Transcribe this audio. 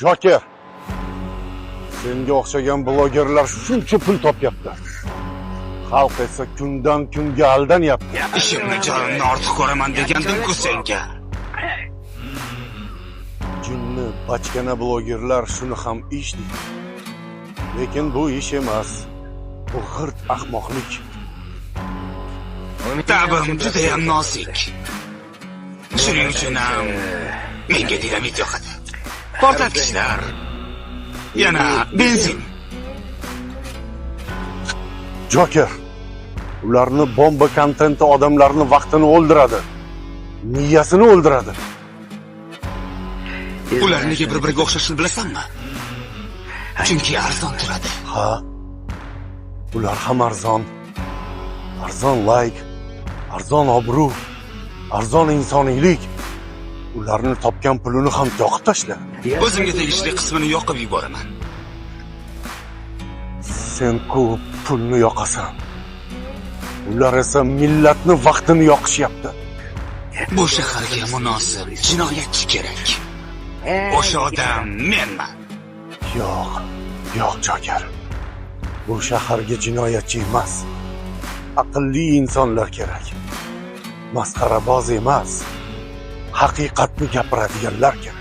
Joker, senga o'xshagan blogerlar shuncha pul topyapti. Xalq esa kundan kunga aldanyapti. Ishimni jonimni ortiq ko'raman degandim-ku senga. Jinni bachkana blogerlar shuni ham ish deydi. Lekin bu ish emas. Bu g'irt ahmoqlik. Ta'bim juda ham nozik. Shuning uchun ham menga dinamit yoqadi. Portlatgichlar. Yana benzin. Joker, ularni bomba kontenti odamlarni vaqtini o'ldiradi. Miyasini o'ldiradi. Ular nega bir-biriga o'xshashini bilasanmi? Chunki arzon turadi. Ha. Ular ham arzon. Arzon like, arzon obro', arzon insoniylik. Ularni topgan pulini ham yoqib tashla. O'zimga tegishli qismini yoqib yuboraman. Sen ko'p pulni yoqasan. Ular esa millatni vaqtini yoqishyapti. Bu shaharga munosib jinoyatchi kerak. O'sha odam menman. Yo'q, Joker. Bu shaharga jinoyatchi emas. Aqlli insonlar kerak. Masxaraboz emas. Haqiqatni gapiradiganlar kerak.